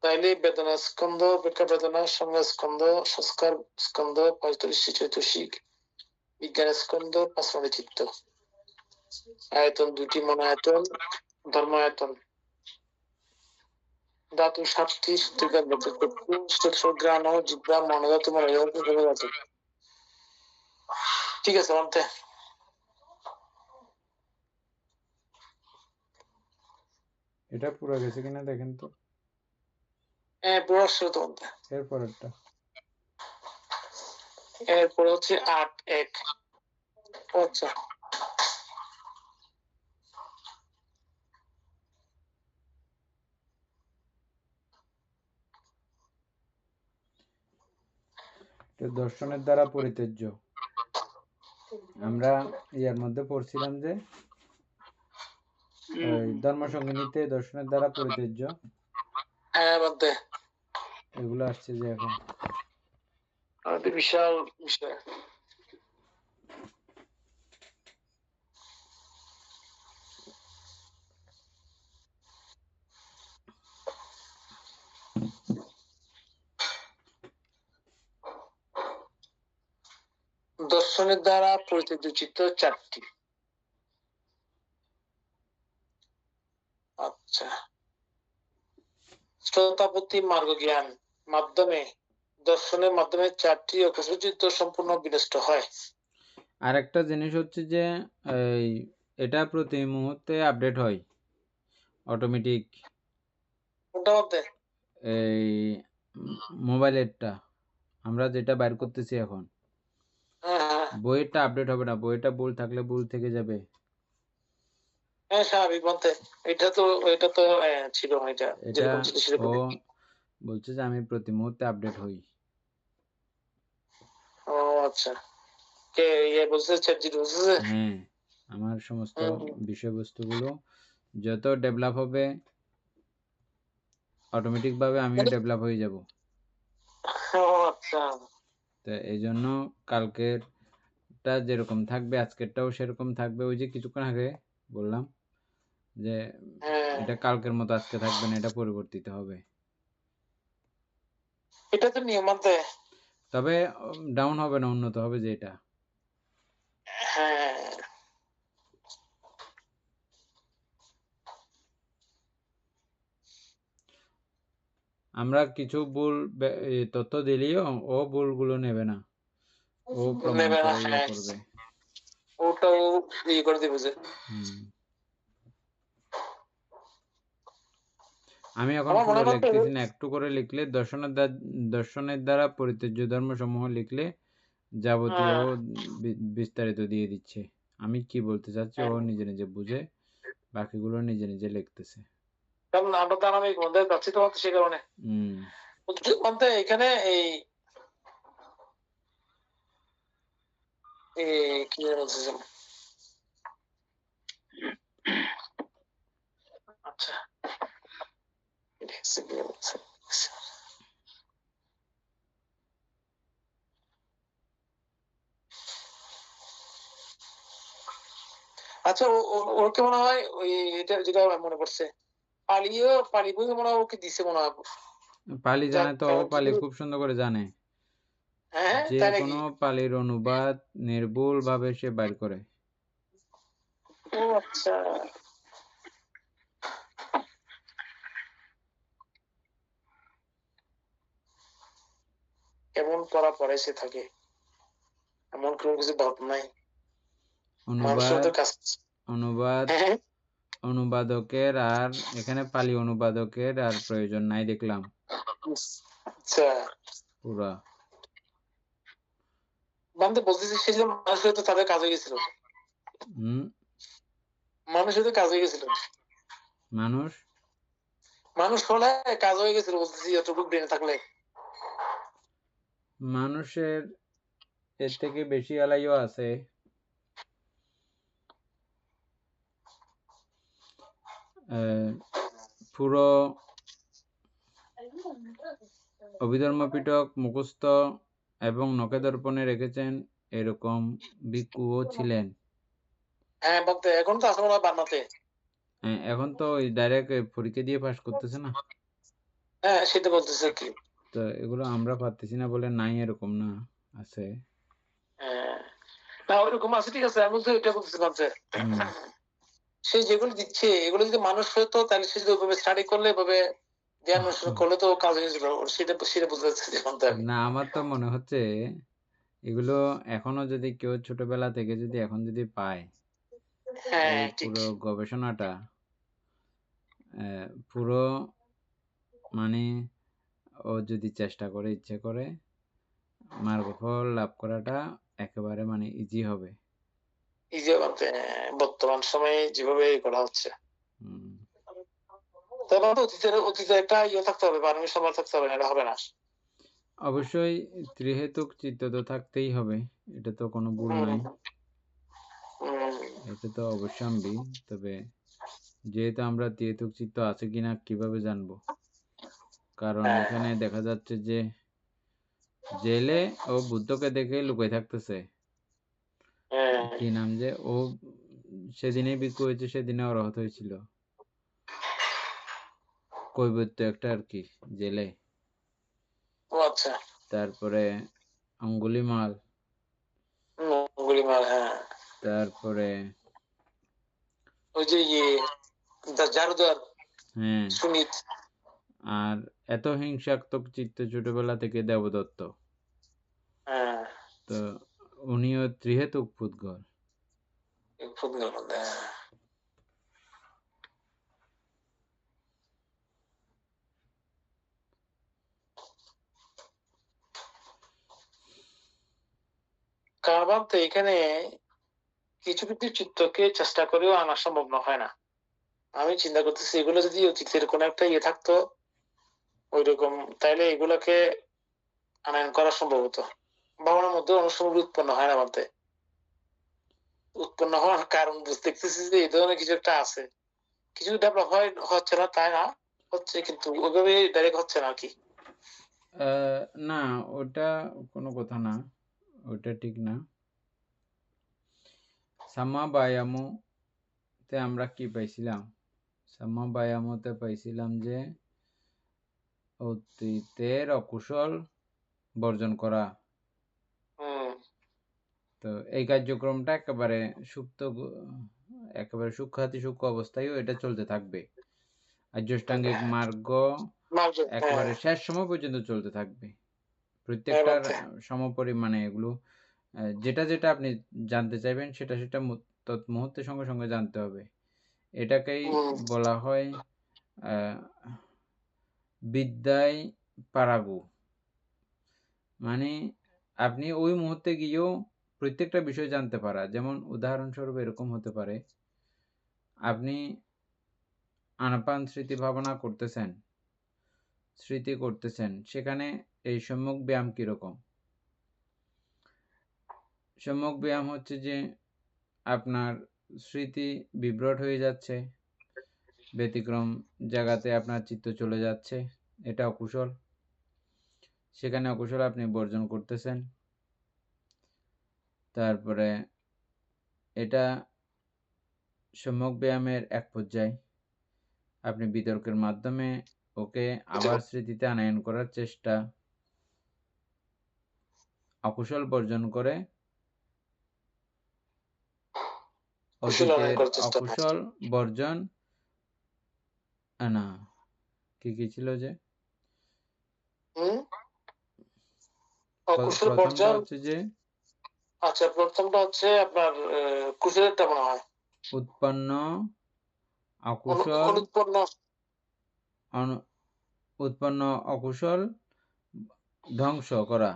তাইলে বেদনা স্কন্ধ, উপেক্ষা বেদনা, সংজ্ঞা স্কন্ধ, সংস্কার স্কন্ধ ৪৫টি, চৈতসিক, বিজ্ঞান স্কন্ধ ৫টি, চিত্ত, আয়তন ২টি, মনায়তন, ধর্মায়তন, ধাতু ৭টি, গ্রাণ, জিব্রা, মনোধাতু, মনোধাতু। ঠিক আছে মানতে। এটা পুরো গেছে কিনা দেখেন তো। হ্যাঁ পুরো আসছে তো মানতে। এরপরেরটা, এরপরে হচ্ছে ৮-১। আচ্ছা দর্শনের দ্বারা পরিত্যাজ্য। আমরা ইয়ার মধ্যে পড়ছিলাম যে ধর্মসংগীতে দর্শনের দ্বারা পরিত্যাজ্য, এগুলো আসছে যে এখন বিশাল বিষয়। দর্শনের দ্বারা পরিত্যাজ্য চিত্ত ৪টি। আচ্ছা, শ্রোতাপত্তি মার্গ জ্ঞান মাধ্যমে দর্শনের মাধ্যমে ৪টি অকুশল চিত্ত সম্পূর্ণ বিনষ্ট হয়। আর একটা জিনিস হচ্ছে যে এটা প্রতি মুহূর্তে আপডেট হয় অটোমেটিক। এই মোবাইলেরটা আমরা যেটা বাইর করতেছি এখন, বইয়েরটা আপডেট হবে না, বইটা ভুল থাকলে ভুল থেকে যাবে। হ্যাঁ স্বাভাবিক বলতে, এটা তো ছিল, এটা ও বলছে যে আমি প্রতি মুহূর্তে আপডেট হই। ও আচ্ছা, কে বলছে চ্যাটজিপিটি বলছে? হ্যাঁ, আমার সমস্ত বিষয়বস্তুগুলো যত ডেভেলপ হবে অটোমেটিক ভাবে আমিও ডেভেলপ হয়ে যাব। ও আচ্ছা, তো এই জন্য কালকেরটা যেরকম থাকবে আজকেরটাও সেরকম থাকবে। ওই যে কিছুক্ষণ আগে বললাম যে হ্যাঁ এটা কালকের মতো আজকে থাকবে না, এটা পরিবর্তিত হবে। এটা তো নিয়ম মানতে। তবে ডাউন হবে না, উন্নত হবে যেটা। হ্যাঁ আমরা কিছু ভুল তথ্য দিলেও ও ভুলগুলো নেবে না, ও প্রমাণ নেবে না, করে ইয়ে হ্যাঁ করবে। ওটাও ইয়ে করে দিবে যে। হুম। আমি এখন আমার পুরো মনে করতে লিখতেছি না, একটু করে লিখলে দর্শনের দ্বারা পরিত্যাজ্য ধর্মসমূহ লিখলে যাবতীয় বিস্তারিত দিয়ে দিচ্ছে। আমি কি বলতে চাচ্ছি ও নিজে নিজে বুঝে বাকিগুলো নিজে নিজে লিখতেছে। কারণ আমরা তো আমি বন্ধে যাচ্ছি তো সে কারণে বলতে এখানে এই কি বলতেছিলাম, আচ্ছা আচ্ছা ওর কে মনে হয় ওই এটা যেটা মনে পড়ছে পালি বই মনে হয় ওকে দিছে মনে হয়। পালি জানে তো, ও পালি খুব সুন্দর করে জানে। হ্যাঁ যে তাই নাকি? কোনো পালির অনুবাদ নির্ভুল ভাবে সে বাইর করে। ও আচ্ছা এমন করা পরে সে থাকে, এমন কোনো কিছু ভাব নাই। অনুবাদকের আর এখানে পালি অনুবাদকের আর প্রয়োজন নাই দেখলাম আচ্ছা পুরা। মানে বলতেছি সে যে মানুষ হয়তো তাদের কাজ হয়ে গেছিল, মানুষ হয়তো কাজ হয়ে গেছিল, মানুষ হলে কাজ হয়ে গেছিল বলতেছি এতটুকু ব্রেনে থাকলে। মানুষের এর থেকে বেশি আলাইও আছে। পুরো অভিধর্ম পিটক মুখস্থ এবং নখে দর্পণে রেখেছেন এরকম ভিক্ষুও ছিলেন। হ্যাঁ বলতে এখন তো আছে মনে হয় বান্নাতে। এখন তো ডাইরেক্ট পরীক্ষা দিয়ে পাস করতেছে না। হ্যাঁ সেটা বলতেছে কি, তো এগুলো আমরা পারতেছি না বলে নাই এরকম না, আছে। না ওইরকম আছে, ঠিক আছে। আমি তো এটা বলতেছিলাম যে সে যেগুলো দিচ্ছে এগুলো যদি মানুষ হতো তাহলে সে যদি ওইভাবে স্টাডি করলে এভাবে ধ্যান অনুসরণ করলে তো কাজ হয়ে যাবে। সেটা সেটা বুঝতে চাচ্ছি এখন তো আমি। না, আমার তো মনে হচ্ছে এগুলো এখনো যদি কেউ ছোটবেলা থেকে যদি এখন যদি পায়, হ্যাঁ এই ঠিক। পুরো গবেষণাটা পুরো মানে ও যদি চেষ্টা করে ইচ্ছে করে মার্গফল লাভ করাটা একেবারে মানে ইজি হবে। ইজি বলতে বর্তমান সময়ে যেভাবে করা হচ্ছে, তবে অতীতের একটা ইয়ে থাকতে হবে, পারমিশন সবার থাকতে হবে, এটা হবে না। অবশ্যই ত্রিহেতুক চিত্ত তো থাকতেই হবে, এটা তো কোনো ভুল নাই, এটা তো অবশ্যম্বী। তবে যেহেতু আমরা ত্রিহেতুক চিত্ত আছে কিনা কিভাবে জানবো? কারণ এখানে দেখা যাচ্ছে যে জেলে ও বুদ্ধকে দেখে লুকিয়ে থাকতেছে। কি নাম যে ও সেদিনেই ভিক্ষু হয়েছে, সেদিনে অরহত হয়েছিল, কৈবর্ত একটা আর কি জেলে। ও আচ্ছা। তারপরে অঙ্গুলিমাল, হ্যাঁ তারপরে ওই যে ইয়ে জারুদার হ্যাঁ, সুমিত। আর এত হিংসাত্মক চিত্ত ছোটবেলা থেকে দেবদত্ত। তো উনিও ত্রিহেতুক পুদ্গল। কারণ তো এখানে কিছু কিছু চিত্রকে চেষ্টা করেও আনা সম্ভব হয় না। আমি চিন্তা করতেছি এগুলো যদি অতীতের কোন একটা ইয়ে থাকতো ওইরকম, তাইলে এগুলোকে আনয়ন করা সম্ভব হতো। ভাবনার মধ্যে অনেক সময় উৎপন্ন হয় না বলতে, উৎপন্ন হওয়ার কারণ দেখতেছি যে এই ধরনের কিছু একটা আছে, কিছু ডেভেলপ হচ্ছে না তাই না, হচ্ছে কিন্তু ওইভাবে ডাইরেক্ট হচ্ছে না আর কি। না, ওটা কোনো কথা না, ওটা ঠিক না। সাম্মা বায়ামু তে আমরা কি পাইছিলাম? সাম্যবায়ামতে পাইছিলাম যে অতীতের অকুশল বর্জন করা। তো এই কার্যক্রমটা একেবারে সূক্ষ্মাতি সূক্ষ্ম অবস্থায়ও এটা চলতে থাকবে। আর্যাষ্টাঙ্গিক মার্গ একেবারে শেষ সময় পর্যন্ত চলতে থাকবে। প্রত্যেকটার সমপরিমাণে এগুলো যেটা যেটা আপনি জানতে চাইবেন সেটা সেটা মুহূর্তের সঙ্গে সঙ্গে জানতে হবে। এটাকেই বলা হয় বিদ্যায় পারাগু। মানে আপনি ওই মুহূর্তে গিয়েও প্রত্যেকটা বিষয় জানতে পারা। যেমন উদাহরণস্বরূপ এরকম হতে পারে, আপনি আনাপান স্মৃতি করতেছেন, সেখানে এই সম্যক ব্যায়াম কিরকম? সম্যক ব্যায়াম হচ্ছে যে আপনার স্মৃতি বিভ্রট হয়ে যাচ্ছে, ব্যতিক্রম জায়গাতে আপনার চিত্ত চলে যাচ্ছে, এটা অকুশল। সেখানে অকুশল আপনি বর্জন করতেছেন। তারপরে এটা সম্যক ব্যায়ামের এক পর্যায়ে আপনি বিতর্কের মাধ্যমে ওকে আবার স্মৃতিতে আনয়ন করার চেষ্টা, অকুশল বর্জন করে অকুশল বর্জন না কি ছিল যে প্রথমটা হচ্ছে যে প্রথমটা হচ্ছে আপনার কুশলেরটা মনে হয় উৎপন্ন অকুশল ধ্বংস করা,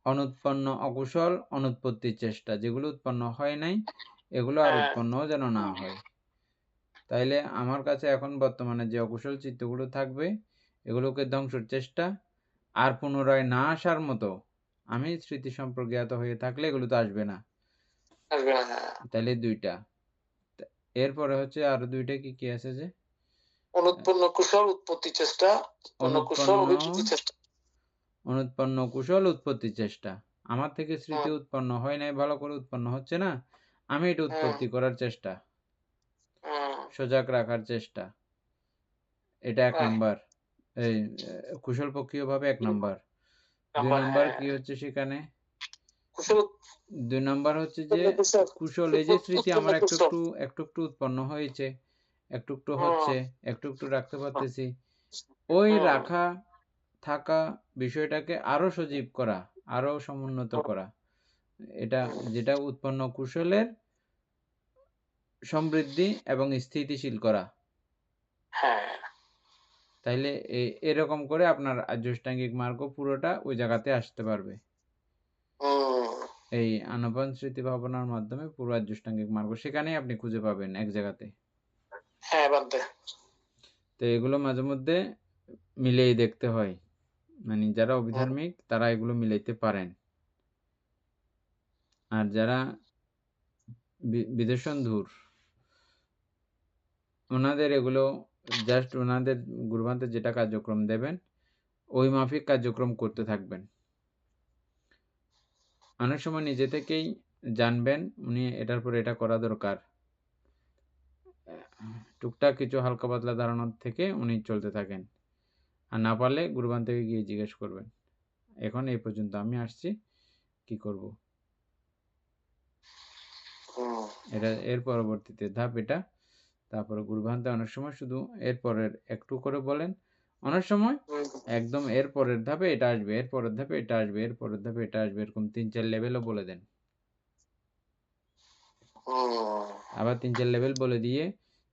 অনুৎপন্ন অকুশল অনুৎপত্তির চেষ্টা, যেগুলো উৎপন্ন হয় নাই এগুলো আর উৎপন্ন যেন না হয়। তাইলে আমার কাছে এখন বর্তমানে যে অকুশল চিত্তগুলো থাকবে এগুলোকে ধ্বংসের চেষ্টা, আর পুনরায় না আসার মতো আমি স্মৃতি সম্পর্কীয়ত হয়ে থাকলে এগুলো তো আসবে না। তাইলে দুইটা। এরপরে হচ্ছে আরো দুইটা কি কি আছে যে অনুৎপন্ন কুশল উৎপত্তি চেষ্টা, অনুৎপন্ন কুশল উৎপত্তি চেষ্টা। আমার থেকে স্মৃতি উৎপন্ন হয় নাই, ভালো করে উৎপন্ন হচ্ছে না, আমি এটা উৎপত্তি করার চেষ্টা, সজাগ রাখার চেষ্টা, এটা এক নাম্বার। এই কুশল পক্ষীয় ভাবে এক নাম্বার। দুই নাম্বার কি হচ্ছে সেখানে? দুই নাম্বার হচ্ছে যে কুশল, এই যে স্মৃতি আমার একটু একটু উৎপন্ন হয়েছে, একটু হচ্ছে, একটু রাখতে পারতেছি, ওই রাখা থাকা বিষয়টাকে আরো সজীব করা, আরো সমুন্নত করা, এটা যেটা উৎপন্ন কুশলের সমৃদ্ধি এবং স্থিতিশীল করা। তাইলে এরকম করে আপনার আর্যাষ্টাঙ্গিক মার্গ পুরোটা ওই জায়গাতে আসতে পারবে। এই আনাপান স্মৃতি ভাবনার মাধ্যমে পুরো আর্যাষ্টাঙ্গিক মার্গ সেখানেই আপনি খুঁজে পাবেন এক জায়গাতে। তো এগুলো মাঝে মধ্যে মিলেই দেখতে হয়, মানে যারা অভিধার্মিক তারা এগুলো মিলাইতে পারেন, আর যারা বিদেশন্ধুর ওনাদের এগুলো জাস্ট ওনাদের গুরুভান্তে যেটা কার্যক্রম দেবেন ওই মাফিক কার্যক্রম করতে থাকবেন। অনেক সময় নিজে থেকেই জানবেন উনি এটার পর এটা করা দরকার, টুকটাক কিছু হালকা পাতলা ধারণা থেকে উনি চলতে থাকেন, আর না পারলে গুরুবান থেকে গিয়ে জিজ্ঞেস করবেন এখন এই পর্যন্ত আমি আসছি, কি করব। এটা এর পরবর্তীতে ধাপ এটা। তারপরে গুরুভান্তে অনেক সময় শুধু এর পরের একটু করে বলেন, অনেক সময় একদম এর পরের ধাপে এটা আসবে, এর পরের ধাপে এটা আসবে, এর পরের ধাপে এটা আসবে, এরকম 3-4 লেভেলও বলে দেন। আবার 3-4 লেভেল বলে দিয়ে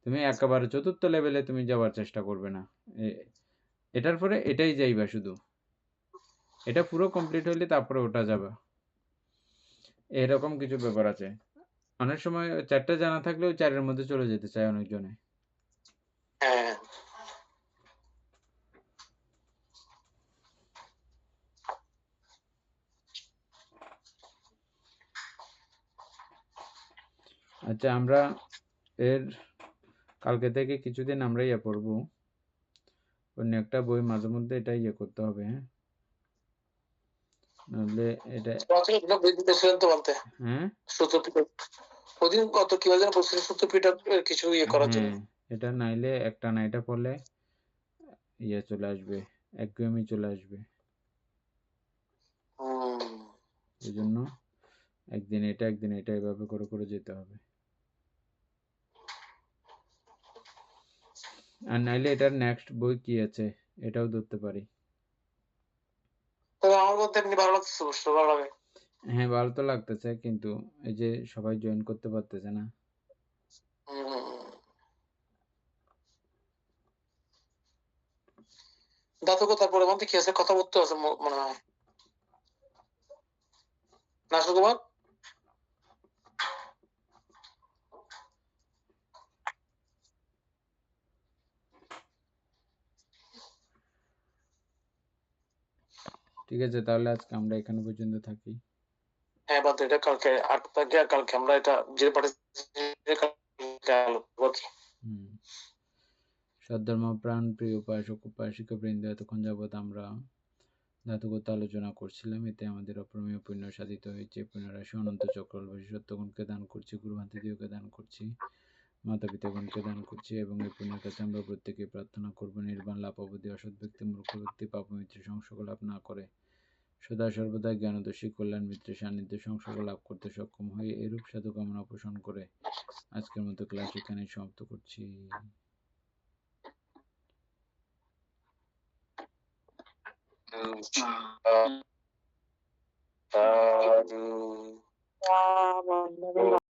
তুমি একেবারে 4র্থ লেভেলে তুমি যাওয়ার চেষ্টা করবে না, এটার পরে এটাই যাইবা, শুধু এটা পুরো কমপ্লিট হইলে তারপরে ওটা যাবে। এরকম কিছু ব্যাপার আছে। অনেক সময় 4টা জানা থাকলেও 4-এর মধ্যে চলে যেতে চায় অনেকজনে। আচ্ছা, আমরা এর কালকে থেকে কিছুদিন আমরা ইয়ে পড়বো, অন্য একটা বই মাঝে মধ্যে এটা ইয়ে করতে হবে। হ্যাঁ, নাহলে এটা হ্যাঁ ওদিন কত কি যেন বলছিলেন সূত্রপিটক কিছু ইয়ে করার জন্য। এটা নাইলে একটা না এটা পড়লে ইয়ে চলে আসবে, একঘেয়েমি চলে আসবে। এই জন্য একদিন এটা এভাবে করে করে যেতে হবে। আর নাইলে এটার নেক্সট বই কি আছে এটাও ধরতে পারি। তবে আমার বলতে এমনি ভালো লাগতেছে, অবশ্য ভালো লাগে। হ্যাঁ ভালো তো লাগতেছে, কিন্তু এই যে সবাই জয়েন করতে পারতেছে না। দাতকতার পরে মধ্যে কি আছে, কথাবার্তা আছে মনে হয় না সুকুমার? ঠিক আছে, তাহলে আজকে আমরা এখানে পর্যন্ত থাকি। হ্যাঁ বাদ এটা কালকে 8 তারিখে, আর কালকে আমরা এটা যে সদ্ধর্ম প্রাণ প্রিয় উপাসক উপাসিকা বৃন্দ, এতক্ষণ যাবৎ আমরা ধাতুগত আলোচনা করছিলাম, এতে আমাদের অপ্রমেয় পুণ্য সাধিত হয়েছে। পুনরাশি অনন্ত চক্রবর্তী সত্যগুণকে দান করছি, গুরুভান্তিদিওকে দান করছি, মাতা পিতাগণকে দান করছি, এবং এই পুণ্যের কাছে আমরা প্রত্যেকে প্রার্থনা করব নির্বাণ লাভ অবধি অসৎ ব্যক্তি মূর্খ ব্যক্তি পাপমিত্র সংসর্গ লাভ না করে সদা সর্বদা জ্ঞানদর্শী কল্যাণ মিত্রের সান্নিধ্য সংসর্গ লাভ করতে সক্ষম হয়ে এরূপ সাধু কামনা পোষণ করে আজকের মতো ক্লাস এখানেই সমাপ্ত করছি।